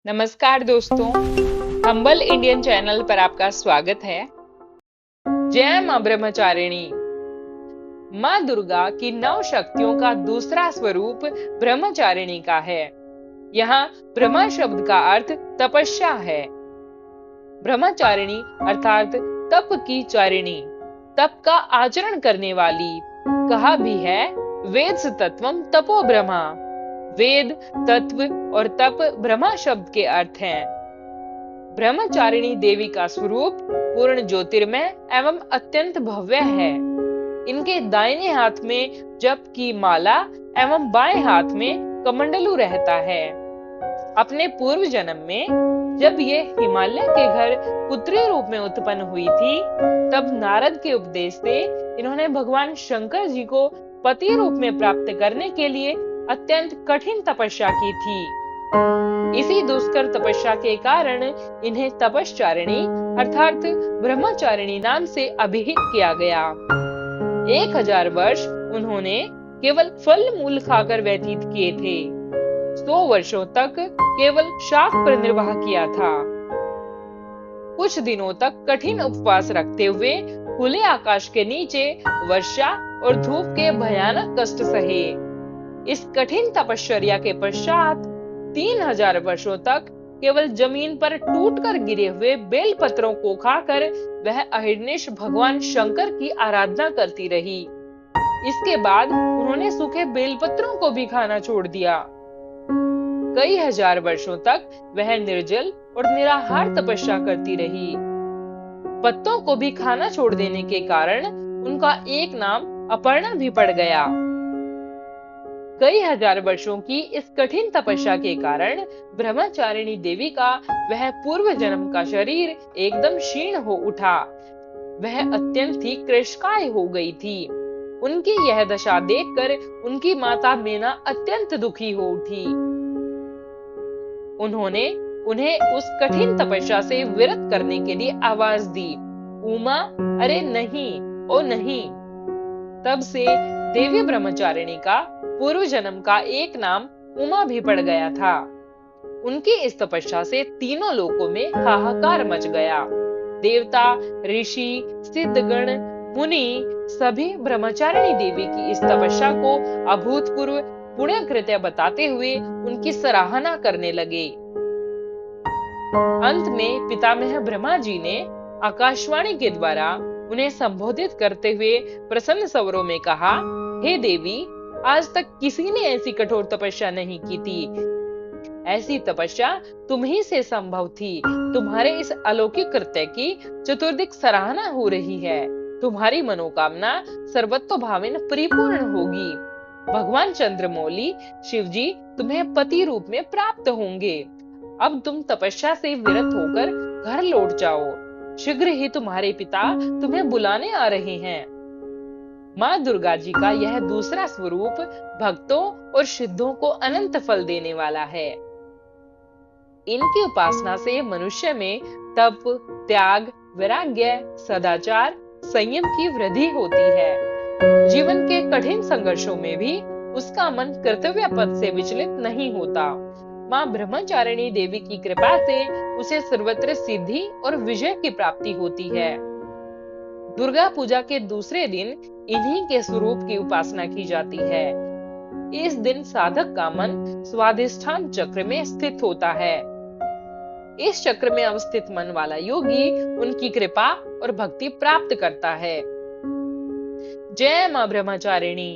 नमस्कार दोस्तों, humble Indian channel पर आपका स्वागत है। जय मां ब्रह्मचारिणी। मां दुर्गा की 9 शक्तियों का दूसरा स्वरूप ब्रह्मचारिणी का है। यहाँ ब्रह्मा शब्द का अर्थ तपस्या है। ब्रह्मचारिणी अर्थात तप की चारिणी, तप का आचरण करने वाली। कहा भी है वेद तत्वम तपो ब्रह्मा। वेद, तत्व और तप ब्रह्मा शब्द के अर्थ हैं। ब्रह्मचारिणी देवी का स्वरूप पूर्ण ज्योतिर्मय एवं अत्यंत भव्य है। इनके दाहिने हाथ में जप की माला एवं बाएं हाथ में कमंडलू रहता है। अपने पूर्व जन्म में जब ये हिमालय के घर पुत्री रूप में उत्पन्न हुई थी, तब नारद के उपदेश से इन्होंने भगवान शंकर जी को पति रूप में प्राप्त करने के लिए अत्यंत कठिन तपस्या की थी। इसी दुष्कर तपस्या के कारण इन्हें तपश्चारिणी अर्थात ब्रह्मचारिणी नाम से अभिहित किया गया। 1000 वर्ष उन्होंने केवल फल मूल खाकर व्यतीत किए थे। 100 वर्षों तक केवल शाक पर निर्वाह किया था। कुछ दिनों तक कठिन उपवास रखते हुए खुले आकाश के नीचे वर्षा और धूप के भयानक कष्ट सहे। इस कठिन तपश्चर्या के पश्चात 3000 वर्षों तक केवल जमीन पर टूटकर गिरे हुए बेल पत्रों को खाकर वह अहिर्निश भगवान शंकर की आराधना करती रही। इसके बाद उन्होंने सूखे बेल पत्रों को भी खाना छोड़ दिया। कई हजार वर्षों तक वह निर्जल और निराहार तपस्या करती रही। पत्तों को भी खाना छोड़ देने के कारण उनका एक नाम अपर्णा भी पड़ गया। कई हजार वर्षों की इस कठिन तपस्या के कारण ब्रह्मचारिणी देवी का वह पूर्व जन्म का शरीर एकदम क्षीण हो उठा। वह अत्यंत ही कृशकाय हो गई थी। उनकी यह दशा देखकर उनकी माता मीना अत्यंत दुखी हो उठी। उन्होंने उन्हें उस कठिन तपस्या से विरत करने के लिए आवाज दी, उमा, अरे नहीं, ओ नहीं। तब से देवी ब्रह्मचारिणी का पूर्व जन्म का एक नाम उमा भी पड़ गया था। उनकी इस तपस्या से तीनों लोकों में हाहाकार मच गया। देवता, ऋषि, सिद्धगण, मुनि सभी ब्रह्मचारिणी देवी की इस तपस्या को अभूतपूर्व पुण्य कृत्य बताते हुए उनकी सराहना करने लगे। अंत में पितामह ब्रह्मा जी ने आकाशवाणी के द्वारा उन्हें संबोधित करते हुए प्रसन्न स्वरों में कहा, हे देवी, आज तक किसी ने ऐसी कठोर तपस्या नहीं की थी। ऐसी तपस्या तुम ही से संभव थी। तुम्हारे इस अलौकिक कृत्य की चतुर्दिक सराहना हो रही है। तुम्हारी मनोकामना सर्वतोभावेन परिपूर्ण होगी। भगवान चंद्रमौली शिवजी तुम्हें पति रूप में प्राप्त होंगे। अब तुम तपस्या से विरत होकर घर लौट जाओ। शीघ्र ही तुम्हारे पिता तुम्हें बुलाने आ रहे हैं। मां दुर्गा जी का यह दूसरा स्वरूप भक्तों और सिद्धों को अनंत फल देने वाला है। इनकी उपासना से मनुष्य में तप, त्याग, वैराग्य, सदाचार, संयम की वृद्धि होती है। जीवन के कठिन संघर्षों में भी उसका मन कर्तव्य पथ से विचलित नहीं होता। मां ब्रह्मचारिणी देवी की कृपा से उसे सर्वत्र सिद्धि और विजय की प्राप्ति होती है। दुर्गा पूजा के दूसरे दिन इन्हीं के स्वरूप की उपासना की जाती है। इस दिन साधक का मन स्वाधिष्ठान चक्र में स्थित होता है। इस चक्र में अवस्थित मन वाला योगी उनकी कृपा और भक्ति प्राप्त करता है। जय मां ब्रह्मचारिणी।